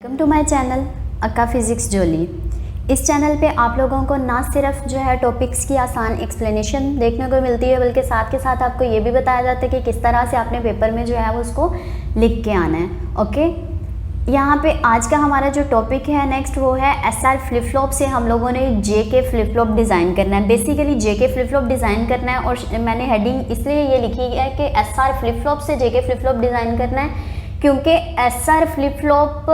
Welcome to my channel अक्का physics जोली। इस channel पे आप लोगों को ना सिर्फ जो है टॉपिक्स की आसान एक्सप्लेनेशन देखने को मिलती है, बल्कि साथ के साथ आपको ये भी बताया जाता है कि किस तरह से आपने पेपर में जो है वो उसको लिख के आना है। ओके, यहाँ पे आज का हमारा जो टॉपिक है नेक्स्ट वो है एसआर फ्लिप फ्लॉप से हम लोगों ने जेके फ्लिप फ्लॉप डिज़ाइन करना है। Basically JK flip flop design करना है और मैंने हेडिंग इसलिए ये लिखी है कि एसआर फ्लिप फ्लॉप से जेके फ्लिप फ्लॉप डिज़ाइन करना है, क्योंकि एसआर फ्लिप फ्लॉप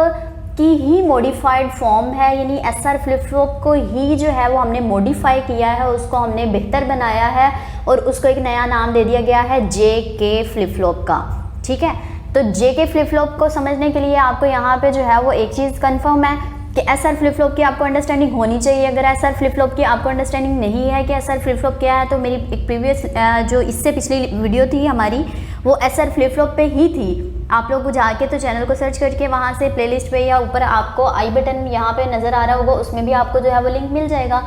की ही मॉडिफाइड फॉर्म है, यानी एसआर फ्लिप फ्लॉप को ही जो है वो हमने मॉडिफाई किया है, उसको हमने बेहतर बनाया है और उसको एक नया नाम दे दिया गया है जेके फ्लिप फ्लॉप का। ठीक है, तो जेके फ्लिप फ्लॉप को समझने के लिए आपको यहाँ पे जो है वो एक चीज़ कंफर्म है कि एसआर फ्लिप फ्लॉप की आपको अंडरस्टैंडिंग होनी चाहिए। अगर एसआर फ्लिप फ्लॉप की आपको अंडरस्टैंडिंग नहीं है कि एसआर फ्लिप फ्लॉप क्या है, तो मेरी एक प्रीवियस जो इससे पिछली वीडियो थी हमारी वो एसआर फ्लिप फ्लॉप पे ही थी। आप लोग जाके तो चैनल को सर्च करके वहाँ से प्लेलिस्ट पे या ऊपर आपको आई बटन यहाँ पे नज़र आ रहा होगा, उसमें भी आपको जो है वो लिंक मिल जाएगा।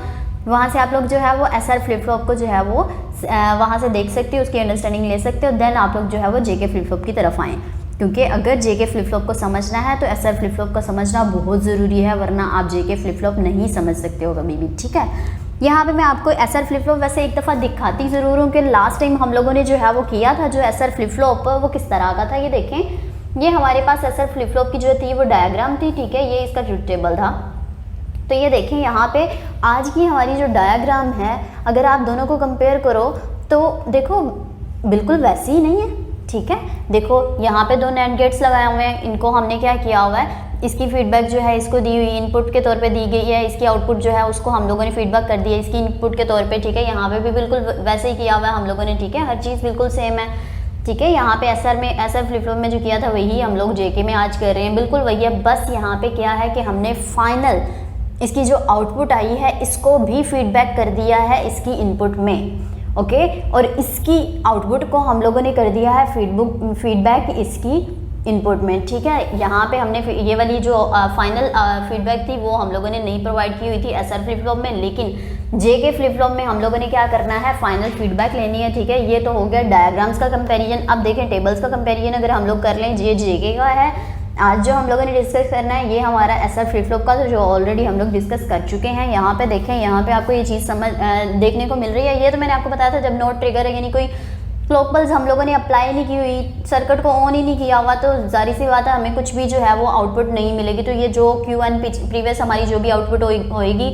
वहाँ से आप लोग जो है वो एसआर फ्लिप फ्लॉप को जो है वो वहाँ से देख सकते हो, उसकी अंडरस्टैंडिंग ले सकते हो, देन आप लोग जो है वो जेके फ्लिप फ्लॉप की तरफ आएँ। क्योंकि अगर जेके फ्लिप फ्लॉप को समझना है तो एसआर फ्लिप फ्लॉप को समझना बहुत ज़रूरी है, वरना आप जेके फ्लिप फ्लॉप नहीं समझ सकते हो कभी भी। ठीक है, यहाँ पे मैं आपको एसआर फ्लिप फ्लॉप वैसे एक दफ़ा दिखाती ज़रूर हूँ कि लास्ट टाइम हम लोगों ने जो है वो किया था जो एसआर फ्लिप फ्लॉप वो किस तरह का था। ये देखें, ये हमारे पास एसआर फ्लिप फ्लॉप की जो थी वो डायग्राम थी। ठीक है, ये इसका ट्रुथ टेबल था। तो ये देखें यहाँ पे आज की हमारी जो डायग्राम है, अगर आप दोनों को कंपेयर करो तो देखो बिल्कुल वैसी ही नहीं है। ठीक है, देखो यहाँ पे दो नैंड गेट्स लगाए हुए हैं, इनको हमने क्या किया हुआ है, इसकी फीडबैक जो है इसको दी हुई इनपुट के तौर पे दी गई है, इसकी आउटपुट जो है उसको हम लोगों ने फीडबैक कर दी है इसकी इनपुट के तौर पे। ठीक है, यहाँ पे भी बिल्कुल वैसे ही किया हुआ है हम लोगों ने। ठीक है, हर चीज़ बिल्कुल सेम है। ठीक है, यहाँ पे एसआर फ्लिप फ्लॉप में जो किया था वही हम लोग जेके में आज कर रहे हैं, बिल्कुल वही है। बस यहाँ पे क्या है कि हमने फाइनल इसकी जो आउटपुट आई है इसको भी फीडबैक कर दिया है इसकी इनपुट में। ओके, और इसकी आउटपुट को हम लोगों ने कर दिया है फीडबैक इसकी इनपुट में। ठीक है, यहाँ पे हमने ये वाली जो फाइनल फीडबैक थी वो हम लोगों ने नहीं प्रोवाइड की हुई थी एसआर फ्लिप फ्लॉप में, लेकिन जेके फ्लिप फ्लॉप में हम लोगों ने क्या करना है, फाइनल फीडबैक लेनी है। ठीक है, ये तो हो गया डायग्राम्स का कंपैरिजन। अब देखें टेबल्स का कंपैरिजन अगर हम लोग कर लें, ये जेके का है। आज जो हम लोगों ने डिस्कस करना है ये हमारा एसआर फ्लिप फ्लॉप का, तो जो ऑलरेडी हम लोग डिस्कस कर चुके हैं। यहाँ पे देखें, यहाँ पे आपको ये चीज़ देखने को मिल रही है। ये तो मैंने आपको बताया था जब नोट ट्रिगर है, यानी कोई क्लॉक पल्स हम लोगों ने अप्लाई नहीं की हुई, सर्किट को ऑन ही नहीं किया हुआ, तो जाहिर सी बात है हमें कुछ भी जो है वो आउटपुट नहीं मिलेगी। तो ये जो Q1 प्रीवियस हमारी जो भी आउटपुट होएगी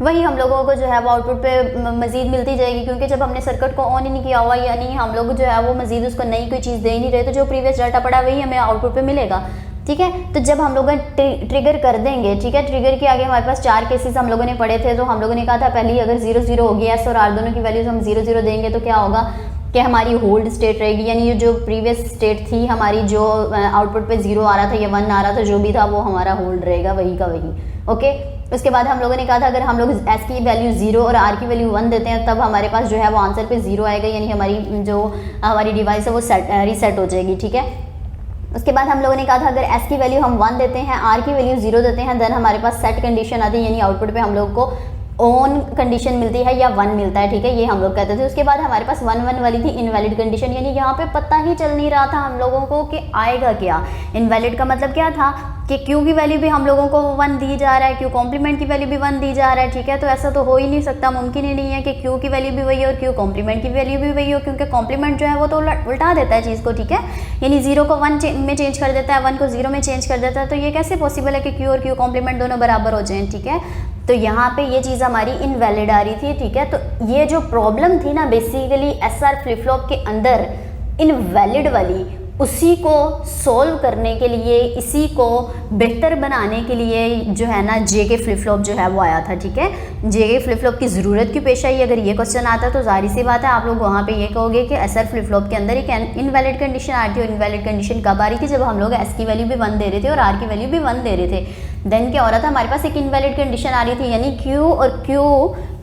वही हम लोगों को जो है वो आउटपुट पे मजीद मिलती जाएगी, क्योंकि जब हमने सर्किट को ऑन ही नहीं किया हुआ, यानी हम लोग जो है वो मजीद उसको नई कोई चीज़ दे ही नहीं रहे, तो जो प्रीवियस डाटा पड़ा वही हमें आउटपुट पे मिलेगा। ठीक है, तो जब हम लोग ट्रिगर कर देंगे, ठीक है, ट्रिगर के आगे हमारे पास 4 केसेस हम लोगों ने पढ़े थे। तो हम लोगों ने कहा था पहले अगर 0 0 होगी एस और आर दोनों की वैल्यूज हम 0 0 देंगे तो क्या होगा कि हमारी होल्ड स्टेट रहेगी, यानी ये जो प्रीवियस स्टेट थी हमारी, जो आउटपुट पे 0 आ रहा था या 1 आ रहा था, जो भी था वो हमारा होल्ड रहेगा वही का वही। ओके, उसके बाद हम लोगों ने कहा था अगर हम लोग एस की वैल्यू 0 और आर की वैल्यू 1 देते हैं तब हमारे पास जो है वो आंसर पे 0 आएगा, यानी हमारी डिवाइस है वो रीसेट हो जाएगी। ठीक है, उसके बाद हम लोगों ने कहा था अगर एस की वैल्यू हम 1 देते हैं, आर की वैल्यू 0 देते हैं, देन हमारे पास सेट कंडीशन आती है, यानी आउटपुट पे हम लोग को ऑन कंडीशन मिलती है या 1 मिलता है। ठीक है, ये हम लोग कहते थे। उसके बाद हमारे पास 1 1 वाली थी इनवैलिड कंडीशन, यानी यहाँ पे पता ही चल नहीं रहा था हम लोगों को कि आएगा क्या। इनवैलिड का मतलब क्या था कि क्यू की वैल्यू भी हम लोगों को 1 दी जा रहा है, क्यू कॉम्प्लीमेंट की वैल्यू भी 1 दी जा रहा है। ठीक है, तो ऐसा तो हो ही नहीं सकता, मुमकिन ही नहीं है कि क्यू की वैल्यू भी वही हो और क्यू कॉम्प्लीमेंट की वैल्यू भी वही हो, क्योंकि कॉम्प्लीमेंट जो है वो तो उल्टा देता है चीज़ को। ठीक है, यानी 0 को 1 में चेंज कर देता है, 1 को 0 में चेंज कर देता है, तो ये कैसे पॉसिबल है कि क्यू और क्यू कॉम्प्लीमेंट दोनों बराबर हो जाएं। ठीक है, तो यहाँ पे ये चीज़ हमारी इनवैलिड आ रही थी। ठीक है, तो ये जो प्रॉब्लम थी ना बेसिकली एसआर फ्लिप फ्लॉप के अंदर इनवैलिड वाली, उसी को सोल्व करने के लिए, इसी को बेहतर बनाने के लिए जो है ना जेके फ्लिप फ्लॉप जो है वो आया था। ठीक है, जेके फ्लिप फ्लॉप की ज़रूरत क्यों पेश आई, अगर ये क्वेश्चन आता है तो जाहिर सी बात है आप लोग वहाँ पे ये कहोगे कि एसआर फ्लिप फ्लॉप के अंदर एक इनवैलिड कंडीशन आ रही थी। और इनवैलिड कंडीशन कब आ रही थी, जब हम लोग एस की वैल्यू भी 1 दे रहे थे और आर की वैल्यू भी 1 दे रहे थे। देन क्या हो रहा था, हमारे पास एक इनवैलिड कंडीशन आ रही थी, यानी क्यू और क्यू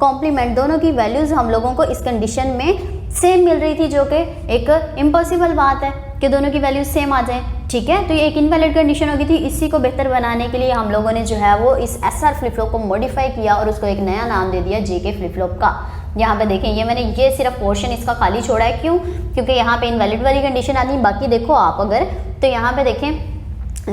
कॉम्प्लीमेंट दोनों की वैल्यूज़ हम लोगों को इस कंडीशन में सेम मिल रही थी, जो कि एक इम्पॉसिबल बात है कि दोनों की वैल्यूज सेम आ जाएं। ठीक है, तो ये एक इनवैलिड कंडीशन होगी थी। इसी को बेहतर बनाने के लिए हम लोगों ने जो है वो इस एसआर फ्लिप फ्लॉप को मॉडिफाई किया और उसको एक नया नाम दे दिया जेके फ्लिप फ्लॉप का। यहाँ पे देखें, ये मैंने ये सिर्फ पोर्शन इसका खाली छोड़ा है, क्यों, क्योंकि यहाँ पे इनवैलिड वाली कंडीशन आती है। बाकी देखो आप अगर तो यहाँ पे देखें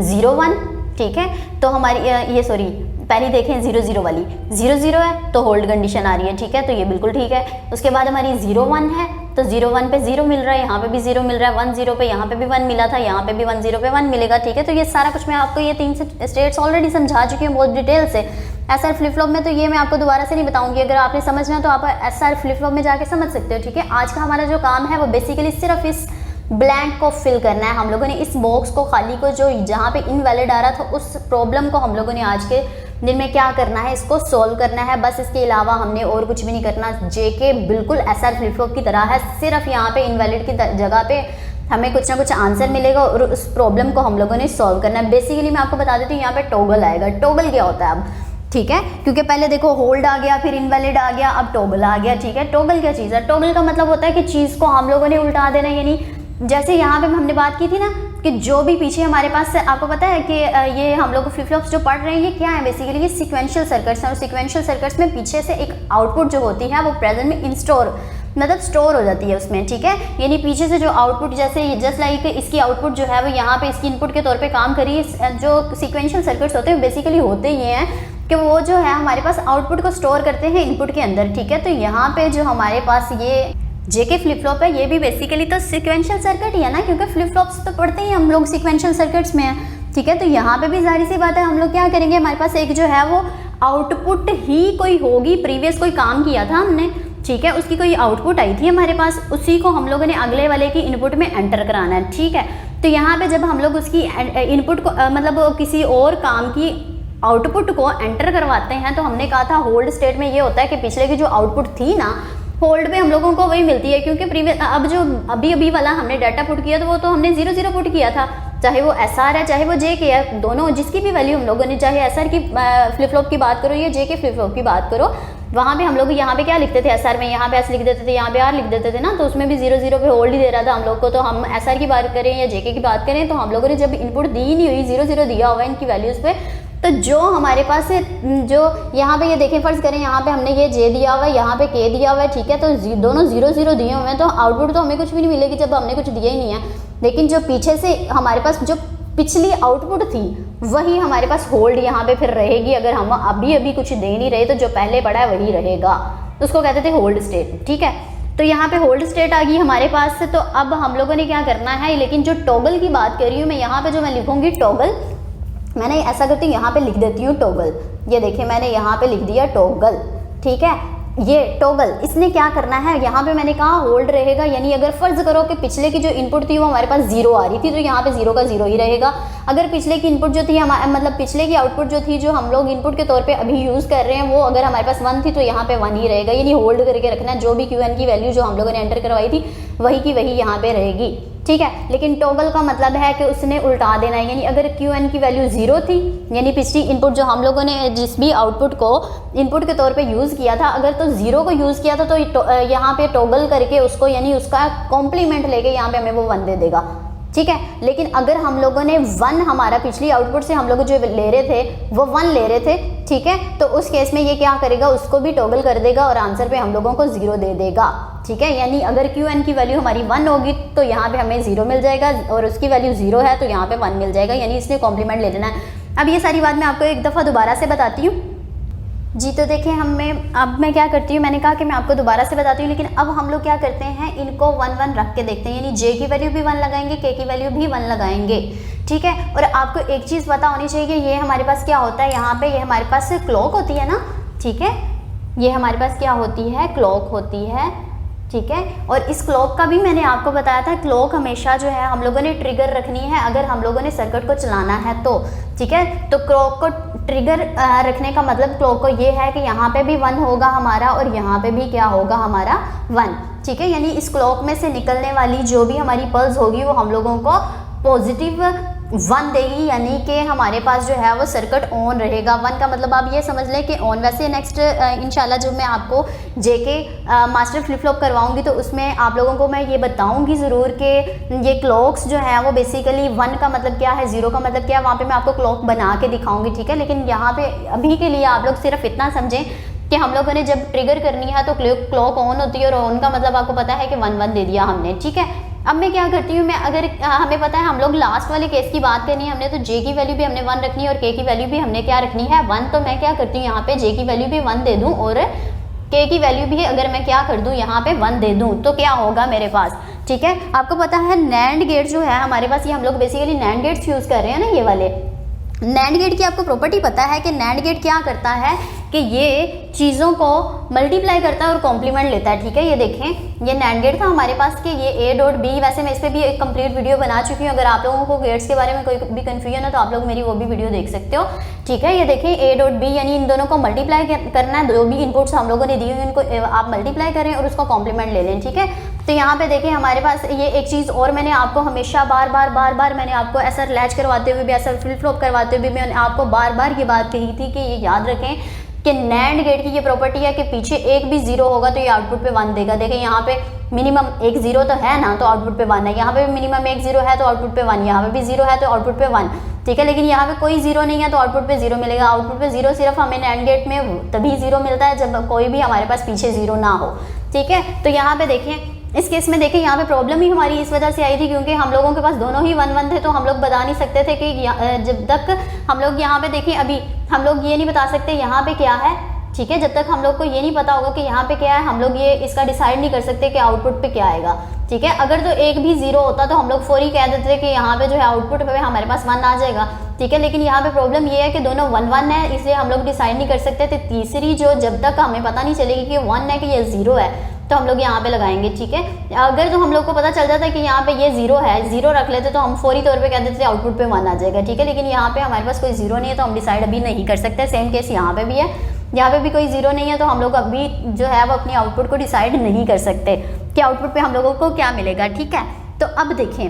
0 1 ठीक है। तो हमारी ये सॉरी पहली देखें 0 0 वाली 0 0 है तो होल्ड कंडीशन आ रही है, ठीक है, तो ये बिल्कुल ठीक है। उसके बाद हमारी 0 1 है तो 0 1 पे 0 मिल रहा है, यहाँ पे भी 0 मिल रहा है, 1 0 पे यहाँ पे भी 1 मिला था, यहाँ पे भी 1 0 पे 1 मिलेगा, ठीक है। तो ये सारा कुछ मैं आपको ये 3 स्टेट्स ऑलरेडी समझा चुकी हूँ बहुत डिटेल से। SR फ्लिप फ्लॉप में तो ये मैं आपको दोबारा से नहीं बताऊंगी, अगर आपने समझना तो आप SR फ्लिप फ्लॉप में जाके समझ सकते हो, ठीक है। आज का हमारा जो काम है वो बेसिकली सिर्फ इस ब्लैंक को फिल करना है। हम लोगों ने इस बॉक्स को खाली को जो जहाँ पे इनवैलिड आ रहा था उस प्रॉब्लम को हम लोगों ने आज के दिन में क्या करना है, इसको सॉल्व करना है बस। इसके अलावा हमने और कुछ भी नहीं करना। JK बिल्कुल SR फ्लिप फ्लॉप की तरह है, सिर्फ यहाँ पे इनवैलिड की जगह पे हमें कुछ ना कुछ आंसर मिलेगा और उस प्रॉब्लम को हम लोगों ने सॉल्व करना है। बेसिकली मैं आपको बता देती हूँ, यहाँ पे टॉगल आएगा। टॉगल क्या होता है अब, ठीक है, क्योंकि पहले देखो होल्ड आ गया, फिर इनवैलिड आ गया, अब टॉगल आ गया, ठीक है। टॉगल क्या चीज़ है? टॉगल का मतलब होता है कि चीज़ को हम लोगों ने उल्टा देना, यानी जैसे यहाँ पे हमने बात की थी ना कि जो भी पीछे हमारे पास, आपको पता है कि ये हम लोग फ्लिप फ्लॉप्स जो पढ़ रहे हैं ये क्या है, बेसिकली ये सीक्वेंशियल सर्किट्स हैं। और सीक्वेंशियल सर्किट्स में पीछे से एक आउटपुट जो होती है वो प्रेजेंट में इंस्टोर मतलब स्टोर हो जाती है उसमें, ठीक है। यानी पीछे से जो आउटपुट, जैसे जस्ट लाइक इसकी आउटपुट जो है वो यहाँ पे इसकी इनपुट के तौर पे काम करी। जो सीक्वेंशियल सर्किट्स होते हैं बेसिकली होते ये हैं कि वो जो है हमारे पास आउटपुट को स्टोर करते हैं इनपुट के अंदर, ठीक है। तो यहाँ पे जो हमारे पास ये JK फ्लिप फ्लॉप है ये भी बेसिकली तो सीक्वेंशियल सर्किट ही है ना, क्योंकि फ्लिप फ्लॉप्स तो पढ़ते ही हम लोग सीक्वेंशियल सर्किट्स में है, ठीक है। तो यहाँ पे भी जाहिर सी बात है हम लोग क्या करेंगे, हमारे पास एक जो है वो आउटपुट ही कोई होगी, प्रीवियस कोई काम किया था हमने, ठीक है, उसकी कोई आउटपुट आई थी हमारे पास, उसी को हम लोगों ने अगले वाले की इनपुट में एंटर कराना है, ठीक है। तो यहाँ पे जब हम लोग उसकी इनपुट को मतलब किसी और काम की आउटपुट को एंटर करवाते हैं तो हमने कहा था होल्ड स्टेट में ये होता है कि पिछले की जो आउटपुट थी ना होल्ड पे हम लोगों को वही मिलती है, क्योंकि प्रीवियस अब जो अभी वाला हमने डाटा पुट किया तो वो तो हमने 0 0 पुट किया था, चाहे वो SR है चाहे वो JK है, दोनों जिसकी भी वैल्यू हम लोगों ने, चाहे SR की फ्लिप फ्लॉप की बात करो या JK फ्लिप फ्लॉप की बात करो, वहाँ पे हम लोग यहाँ पे क्या लिखते थे, SR में यहाँ पे S लिख देते थे, यहाँ पे R लिख देते थे ना, तो उसमें भी 0 0 पे होल्ड ही दे रहा था हम लोग को। तो हम SR की बात करें या JK की बात करें तो हम लोगों ने जब इनपुट दी ही नहीं हुई, 0 0 दिया हुआ इनकी वैल्यूज़ पे, तो जो हमारे पास जो यहाँ पे ये देखें, फर्ज करें यहाँ पे हमने ये J दिया हुआ है, यहाँ पे K दिया हुआ है, ठीक है। तो दोनों 0 0 दिए हुए हैं तो आउटपुट तो हमें कुछ भी नहीं मिलेगी जब हमने कुछ दिया ही नहीं है। लेकिन जो पीछे से हमारे पास जो पिछली आउटपुट थी वही हमारे पास होल्ड यहाँ पे फिर रहेगी। अगर हम अभी कुछ दे नहीं रहे तो जो पहले पड़ा है वही रहेगा, तो उसको कहते थे होल्ड स्टेट, ठीक है। तो यहाँ पे होल्ड स्टेट आ गई हमारे पास से। तो अब हम लोगों ने क्या करना है, लेकिन जो टॉगल की बात कर रही हूँ मैं, यहाँ पे जो मैं लिखूंगी टॉगल, मैंने ऐसा करती हूँ यहाँ पे लिख देती हूँ टॉगल। ये देखिए मैंने यहाँ पे लिख दिया टॉगल, ठीक है। ये टॉगल इसने क्या करना है, यहाँ पे मैंने कहा होल्ड रहेगा, यानी अगर फर्ज करो कि पिछले की जो इनपुट थी वो हमारे पास 0 आ रही थी तो यहाँ पे 0 का 0 ही रहेगा। अगर पिछले की इनपुट जो थी मतलब पिछले की आउटपुट जो थी जो हम लोग इनपुट के तौर पे अभी यूज़ कर रहे हैं वो अगर हमारे पास 1 थी तो यहाँ पे 1 ही रहेगा, यानी होल्ड करके रखना है। जो भी QN की वैल्यू जो हम लोगों ने एंटर करवाई थी वही की वही यहाँ पे रहेगी, ठीक है। लेकिन टॉगल का मतलब है कि उसने उल्टा देना है, यानी अगर QN की वैल्यू 0 थी, यानी पिछली इनपुट जो हम लोगों ने जिस भी आउटपुट को इनपुट के तौर पे यूज़ किया था, अगर तो 0 को यूज़ किया था तो यहाँ पे टॉगल करके उसको, यानी उसका कॉम्प्लीमेंट लेके यहाँ पे हमें वो 1 दे देगा, ठीक है। लेकिन अगर हम लोगों ने 1 हमारा पिछली आउटपुट से हम लोग जो ले रहे थे वो 1 ले रहे थे, ठीक है, तो उस केस में ये क्या करेगा, उसको भी टॉगल कर देगा और आंसर पे हम लोगों को 0 दे देगा, ठीक है। यानी अगर QN की वैल्यू हमारी 1 होगी तो यहाँ पे हमें 0 मिल जाएगा और उसकी वैल्यू 0 है तो यहाँ पे 1 मिल जाएगा, यानी इसने कॉम्प्लीमेंट ले लेना है। अब ये सारी बात मैं आपको एक दफ़ा दोबारा से बताती हूँ जी। तो देखिए अब मैं क्या करती हूँ, मैंने कहा कि मैं आपको दोबारा से बताती हूँ, लेकिन अब हम लोग क्या करते हैं, इनको 1 1 रख के देखते हैं, यानी J की वैल्यू भी 1 लगाएंगे, K की वैल्यू भी 1 लगाएंगे, ठीक है। और आपको एक चीज़ पता होनी चाहिए कि ये हमारे पास क्या होता है, यहाँ पे ये हमारे पास क्लॉक होती है ना, ठीक है, ये हमारे पास क्या होती है, क्लॉक होती है, ठीक है। और इस क्लॉक का भी मैंने आपको बताया था, क्लॉक हमेशा जो है हम लोगों ने ट्रिगर रखनी है अगर हम लोगों ने सर्किट को चलाना है तो, ठीक है। तो क्लॉक को ट्रिगर रखने का मतलब क्लॉक को ये है कि यहाँ पे भी 1 होगा हमारा और यहाँ पे भी क्या होगा हमारा 1, ठीक है। यानी इस क्लॉक में से निकलने वाली जो भी हमारी पल्स होगी वो हम लोगों को पॉजिटिव 1 देगी, यानी कि हमारे पास जो है वो सर्किट ऑन रहेगा। 1 का मतलब आप ये समझ लें कि ऑन। वैसे नेक्स्ट इंशाल्लाह जब मैं आपको JK मास्टर फ्लिप फ्लॉप करवाऊंगी तो उसमें आप लोगों को मैं ये बताऊंगी ज़रूर कि ये क्लॉक्स जो है वो बेसिकली 1 का मतलब क्या है, 0 का मतलब क्या है, वहाँ पे मैं आपको क्लॉक बना के दिखाऊंगी, ठीक है। लेकिन यहाँ पे अभी के लिए आप लोग सिर्फ इतना समझें कि हम लोगों ने जब ट्रिगर करनी है तो क्लॉक ऑन होती है और ऑन का मतलब आपको पता है कि 1 1 दे दिया हमने, ठीक है। अब मैं क्या करती हूँ, मैं अगर हमें पता है हम लोग लास्ट वाले केस की बात करनी है हमने, तो जे की वैल्यू भी हमने 1 रखनी है और के की वैल्यू भी हमने क्या रखनी है 1। तो मैं क्या करती हूँ यहाँ पे जे की वैल्यू भी 1 दे दूँ और के की वैल्यू भी अगर मैं क्या कर दूँ यहाँ पे 1 दे दूँ तो क्या होगा मेरे पास, ठीक है। आपको पता है नैंड गेट जो है हमारे पास, ये हम लोग बेसिकली नैंड गेट्स यूज़ कर रहे हैं ना, ये वाले नैंड गेट की आपको प्रॉपर्टी पता है कि नैंड गेट क्या करता है कि ये चीज़ों को मल्टीप्लाई करता है और कॉम्प्लीमेंट लेता है, ठीक है। ये देखें, ये नैंड गेट था हमारे पास कि ये ए डॉट बी, वैसे मैं इस पर भी एक कंप्लीट वीडियो बना चुकी हूँ, अगर आप लोगों को गेट्स के बारे में कोई भी कन्फ्यूजन है तो आप लोग मेरी वो भी वीडियो देख सकते हो, ठीक है। ये देखें ए डॉट बी यानी इन दोनों को मल्टीप्लाई करना है, जो भी इनपुट्स हम लोगों ने दी हुई उनको आप मल्टीप्लाई करें और उसको कॉम्प्लीमेंट ले लें, ठीक है। तो यहाँ पे देखें हमारे पास ये एक चीज़ और मैंने आपको हमेशा बार बार मैंने आपको ऐसा लैच करवाते हुए भी, ऐसा फ्लिप फ्लॉप करवाते हुए भी मैंने आपको बार बार ये बात कही थी कि ये याद रखें कि नैंड गेट की ये प्रॉपर्टी है कि पीछे एक भी जीरो होगा तो ये आउटपुट पे 1 देगा। देखें यहाँ पे मिनिमम एक जीरो तो है ना, तो आउटपुट पे 1 है, यहाँ पे भी मिनिमम एक जीरो है तो आउटपुट पे 1, यहाँ पे भी जीरो है तो आउटपुट पे 1, ठीक है। लेकिन यहाँ पे कोई जीरो नहीं है तो आउटपुट पे 0 मिलेगा। आउटपुट पे 0 सिर्फ हमें नैंड गेट में तभी 0 मिलता है जब कोई भी हमारे पास पीछे 0 ना हो, ठीक है। तो यहाँ पे देखें इस केस में देखें यहाँ पे प्रॉब्लम ही हमारी इस वजह से आई थी क्योंकि हम लोगों के पास दोनों ही 1 1 थे, तो हम लोग बता नहीं सकते थे कि जब तक हम लोग यहाँ पे देखें, अभी हम लोग ये नहीं बता सकते यहाँ पे क्या है, ठीक है। जब तक हम लोग को ये नहीं पता होगा कि यहाँ पे क्या है, हम लोग ये इसका डिसाइड नहीं कर सकते कि आउटपुट पे क्या आएगा, ठीक है। अगर तो एक भी 0 होता तो हम लोग फौरी कह देते कि यहाँ पे जो है आउटपुट पे हमारे पास 1 आ जाएगा, ठीक है। लेकिन यहाँ पे प्रॉब्लम ये है कि दोनों 1 1 है, इसलिए हम लोग डिसाइड नहीं कर सकते थे। तीसरी जो जब तक हमें पता नहीं चलेगी कि 1 है कि ये 0 है तो हम लोग यहाँ पे लगाएंगे, ठीक है। अगर तो हम लोग को पता चल जाता है कि यहाँ पे ये 0 है, 0 रख लेते तो हम फौरी तौर पे कह देते आउटपुट पे 1 आ जाएगा, ठीक है। लेकिन यहाँ पे हमारे पास कोई 0 नहीं है तो हम डिसाइड अभी नहीं कर सकते। सेम केस यहाँ पे भी है, यहाँ पे भी कोई 0 नहीं है तो हम लोग अभी जो है वो अपनी आउटपुट को डिसाइड नहीं कर सकते कि आउटपुट पे हम लोगों को क्या मिलेगा, ठीक है। तो अब देखें,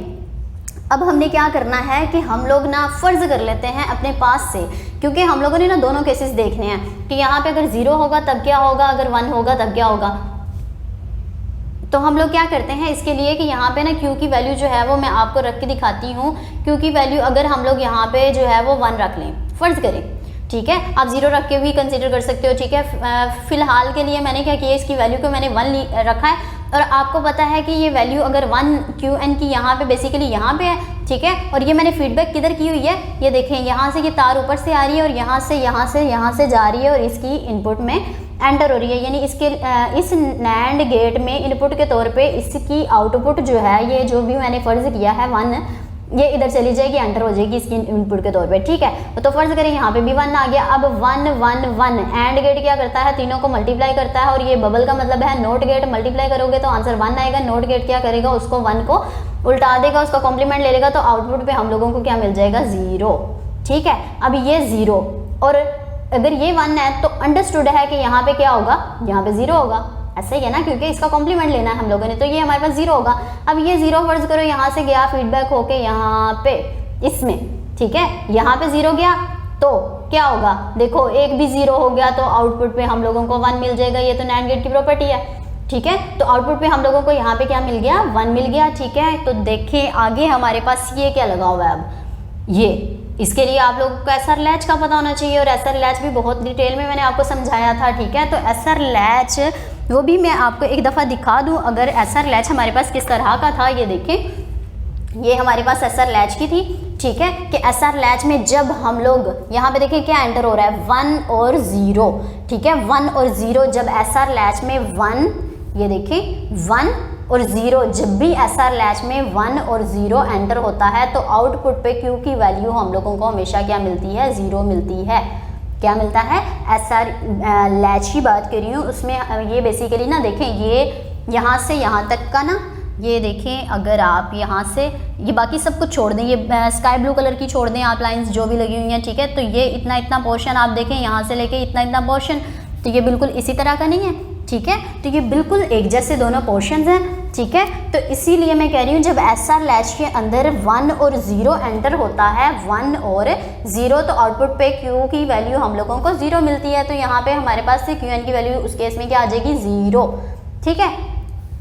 अब हमने क्या करना है कि हम लोग ना फ़र्ज़ कर लेते हैं अपने पास से, क्योंकि हम लोगों ने ना दोनों केसेस देखने हैं कि यहाँ पे अगर 0 होगा तब क्या होगा, अगर 1 होगा तब क्या होगा। तो हम लोग क्या करते हैं इसके लिए कि यहाँ पे ना Q की वैल्यू जो है वो मैं आपको रख के दिखाती हूँ। Q की वैल्यू अगर हम लोग यहाँ पे जो है वो 1 रख लें, फ़र्ज़ करें, ठीक है। आप 0 रख के भी कंसीडर कर सकते हो, ठीक है। फिलहाल के लिए मैंने क्या किया, इसकी वैल्यू को मैंने 1 रखा है और आपको पता है कि ये वैल्यू अगर 1 QN की यहाँ पे बेसिकली यहाँ पे है, ठीक है। और ये मैंने फीडबैक किधर की हुई है, ये देखें यहाँ से ये तार ऊपर से आ रही है और यहाँ से जा रही है और इसकी इनपुट में एंटर हो रही है, यानी इसके इस नैंड गेट में इनपुट के तौर पे इसकी आउटपुट जो है, ये जो भी मैंने फ़र्ज़ किया है 1, ये इधर चली जाएगी, एंटर हो जाएगी इसकी इनपुट के तौर पे, ठीक है। तो फ़र्ज़ करें यहाँ पे भी 1 आ गया। अब 1 1 1 एंड गेट क्या करता है, तीनों को मल्टीप्लाई करता है और ये बबल का मतलब है नोट गेट, मल्टीप्लाई करोगे तो आंसर 1 आएगा। नोट गेट क्या करेगा, उसको 1 को उल्टा देगा, उसका कॉम्प्लीमेंट ले लेगा, तो आउटपुट पे हम लोगों को क्या मिल जाएगा, 0, ठीक है। अब ये 0 और अगर ये 1 है तो अंडरस्टूड है कि यहाँ पे क्या होगा, यहाँ पे 0 होगा, ऐसा ही है ना, क्योंकि इसका कॉम्प्लीमेंट लेना है हम लोगों ने, तो ये हमारे पास 0 होगा। अब ये 0 फर्ज करो यहाँ से गया फीडबैक होके यहाँ पे इसमें, ठीक है, यहाँ पे 0 गया तो क्या होगा, देखो एक भी 0 हो गया तो आउटपुट पे हम लोगों को 1 मिल जाएगा। ये तो नैंड गेट की प्रॉपर्टी है, ठीक है। तो आउटपुट पे हम लोगों को यहाँ पे क्या मिल गया, 1 मिल गया, ठीक है। तो देखें आगे हमारे पास ये क्या लगा हुआ है, अब ये इसके लिए आप लोगों को एसआर लैच का पता होना चाहिए और एसआर लैच भी बहुत डिटेल में मैंने आपको समझाया था, ठीक है। तो एसआर लैच वो भी मैं आपको एक दफ़ा दिखा दूं, अगर एसआर लैच हमारे पास किस तरह का था। ये देखें, ये हमारे पास एसआर लैच की थी, ठीक है, कि एसआर लैच में जब हम लोग यहाँ पे देखें क्या एंटर हो रहा है, 1 और 0, ठीक है। 1 और 0 जब एसआर लैच में 1, ये देखें 1 और 0 जब भी एसआर लैच में 1 और 0 एंटर होता है तो आउटपुट पे Q की वैल्यू हम लोगों को हमेशा क्या मिलती है, 0 मिलती है। क्या मिलता है, एसआर लैच की बात कर रही हूँ, उसमें ये बेसिकली ना देखें, ये यहाँ से यहाँ तक का ना, ये देखें अगर आप यहाँ से ये बाकी सब कुछ छोड़ दें, ये स्काई ब्लू कलर की छोड़ दें आप लाइंस जो भी लगी हुई हैं, ठीक है। तो ये इतना पोर्शन आप देखें, यहाँ से लेके इतना पोर्शन, तो ये बिल्कुल इसी तरह का नहीं है, ठीक है। तो ये बिल्कुल एक जैसे दोनों पोर्शंस हैं, ठीक है। तो इसीलिए मैं कह रही हूँ जब एसआर लैच के अंदर 1 और 0 एंटर होता है, 1 और 0, तो आउटपुट पे Q की वैल्यू हम लोगों को 0 मिलती है। तो यहाँ पे हमारे पास से QN की वैल्यू उस केस में क्या आ जाएगी, 0, ठीक है।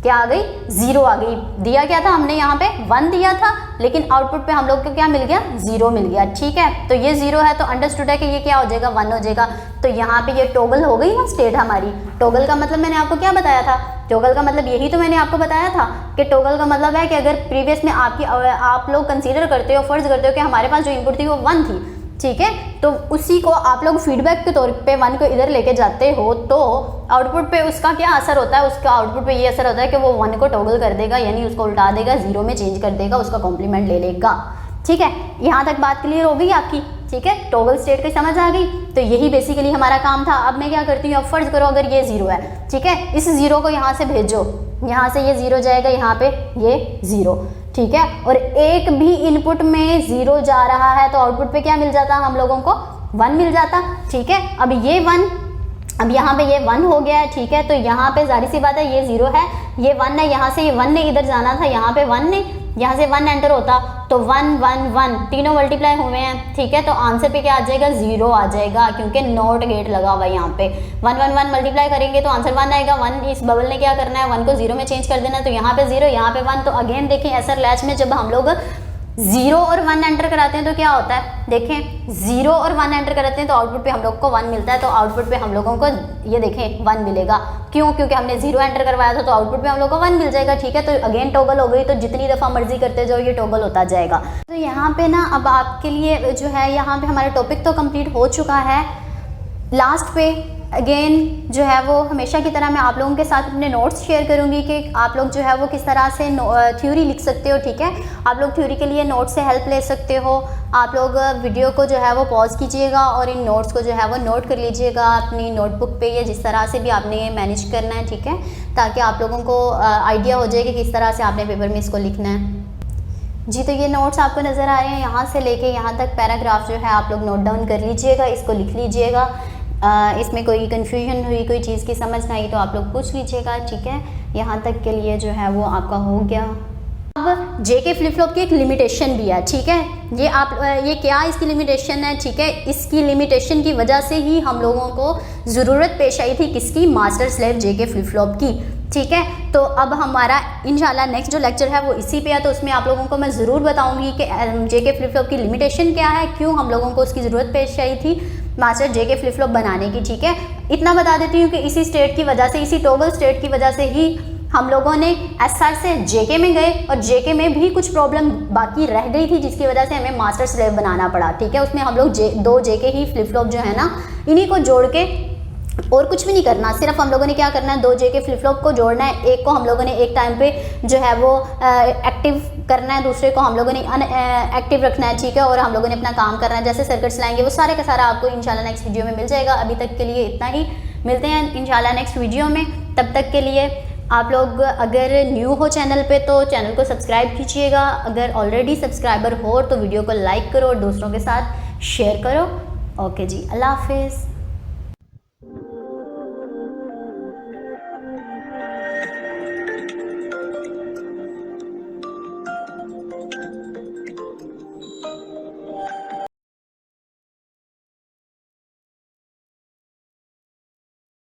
क्या आ गई, 0 आ गई। दिया क्या था हमने, यहाँ पे 1 दिया था, लेकिन आउटपुट पे हम लोग को क्या मिल गया, 0 मिल गया, ठीक है। तो ये 0 है तो अंडरस्टूड है कि ये क्या हो जाएगा, 1 हो जाएगा। तो यहाँ पे ये टॉगल हो गई ना स्टेट हमारी। टॉगल का मतलब मैंने आपको क्या बताया था टॉगल का मतलब यही तो मैंने आपको बताया था कि टॉगल का मतलब है कि अगर प्रीवियस में आप लोग कंसीडर करते हो, फर्ज करते हो कि हमारे पास जो इनपुट थी वो 1 थी, ठीक है, तो उसी को आप लोग फीडबैक के तौर पे 1 को इधर लेके जाते हो तो आउटपुट पे उसका क्या असर होता है, उसका आउटपुट पे ये असर होता है कि वो 1 को टॉगल कर देगा, यानी उसको उल्टा देगा, 0 में चेंज कर देगा, उसका कॉम्प्लीमेंट ले लेगा। ठीक है, यहाँ तक बात क्लियर हो गई आपकी। ठीक है, टॉगल स्टेट की समझ आ गई। तो यही बेसिकली हमारा काम था। अब मैं क्या करती हूँ, अब फर्ज करो अगर ये 0 है, ठीक है, इस 0 को यहाँ से भेजो, यहाँ से ये 0 जाएगा, यहाँ पे ये 0, ठीक है, और एक भी इनपुट में 0 जा रहा है तो आउटपुट पे क्या मिल जाता हम लोगों को, 1 मिल जाता। ठीक है, अब ये 1, अब यहाँ पे ये 1 हो गया है, ठीक है, तो यहाँ पे जाहिर सी बात है ये 0 है, ये 1 है, यहाँ से ये 1 ने इधर जाना था, यहाँ पे 1 ने, यहाँ से 1 एंटर होता तो 1 1 1 तीनों मल्टीप्लाई हुए हैं। ठीक है, तो आंसर पे क्या आ जाएगा, 0 आ जाएगा, क्योंकि नॉट गेट लगा हुआ है यहाँ पे। 1 1 1 मल्टीप्लाई करेंगे तो आंसर 1 आएगा। 1 इस बबल ने क्या करना है, 1 को 0 में चेंज कर देना, तो यहाँ पे 0, यहाँ पे 1। तो अगेन देखें एसर लैच में जब हम लोग 0 और 1 एंटर कराते हैं तो क्या होता है, देखें 0 और 1 एंटर कराते हैं तो आउटपुट पे हम लोग को 1 मिलता है, तो आउटपुट पे हम लोगों को ये देखें 1 मिलेगा। क्यों, क्योंकि हमने 0 एंटर करवाया था तो आउटपुट पे हम लोग को 1 मिल जाएगा। ठीक है, तो अगेन टॉगल हो गई, तो जितनी दफ़ा मर्जी करते जाओ ये टॉगल होता जाएगा। तो यहाँ पे ना अब आपके लिए जो है, यहाँ पे हमारा टॉपिक तो कंप्लीट हो चुका है। लास्ट पे अगेन जो है वो हमेशा की तरह मैं आप लोगों के साथ अपने नोट्स शेयर करूंगी कि आप लोग जो है वो किस तरह से थ्योरी लिख सकते हो। ठीक है, आप लोग थ्योरी के लिए नोट्स से हेल्प ले सकते हो। आप लोग वीडियो को जो है वो पॉज कीजिएगा और इन नोट्स को जो है वो नोट कर लीजिएगा अपनी नोटबुक पे, या जिस तरह से भी आपने ये मैनेज करना है। ठीक है, ताकि आप लोगों को आइडिया हो जाए कि किस तरह से आपने पेपर में इसको लिखना है। जी, तो ये नोट्स आपको नज़र आ रहे हैं, यहाँ से लेके यहाँ तक पैराग्राफ जो है आप लोग नोट डाउन कर लीजिएगा, इसको लिख लीजिएगा। इसमें कोई कन्फ्यूजन हुई, कोई चीज़ की समझ ना आई तो आप लोग पूछ लीजिएगा। ठीक है, यहाँ तक के लिए जो है वो आपका हो गया। अब जेके फ्लिप फ्लॉप की एक लिमिटेशन भी है। ठीक है, ये क्या इसकी लिमिटेशन है, ठीक है, इसकी लिमिटेशन की वजह से ही हम लोगों को ज़रूरत पेश आई थी किसकी, master slave JK flip flop की। ठीक है, तो अब हमारा इंशाल्लाह नेक्स्ट जो लेक्चर है वो इसी पे है, तो उसमें आप लोगों को मैं ज़रूर बताऊंगी कि जेके फ्लिप फ्लॉप की लिमिटेशन क्या है, क्यों हम लोगों को उसकी ज़रूरत पेश आई थी मास्टर जेके फ्लिप फ्लॉप बनाने की। ठीक है, इतना बता देती हूँ कि इसी स्टेट की वजह से, इसी टॉगल स्टेट की वजह से ही हम लोगों ने एसआर से जेके में गए, और जेके में भी कुछ प्रॉब्लम बाकी रह गई थी जिसकी वजह से हमें मास्टर स्लेव बनाना पड़ा। ठीक है, उसमें हम लोग 2 जेके ही फ्लिप फ्लॉप जो है ना, इन्हीं को जोड़ के, और कुछ भी नहीं करना, सिर्फ हम लोगों ने क्या करना है, 2 जेके फ्लिप फ्लॉप को जोड़ना है। एक को हम लोगों ने एक टाइम पे जो है वो एक्टिव करना है, दूसरे को हम लोगों ने एक्टिव रखना है। ठीक है, और हम लोगों ने अपना काम करना है, जैसे सर्किट्स लाएंगे वो सारे का सारा आपको इंशाल्लाह नेक्स्ट वीडियो में मिल जाएगा। अभी तक के लिए इतना ही, मिलते हैं इंशाल्लाह नेक्स्ट वीडियो में। तब तक के लिए आप लोग अगर न्यू हो चैनल पे तो चैनल को सब्सक्राइब कीजिएगा, अगर ऑलरेडी सब्सक्राइबर हो तो वीडियो को लाइक करो और दूसरों के साथ शेयर करो। ओके जी, अल्लाह हाफिज़।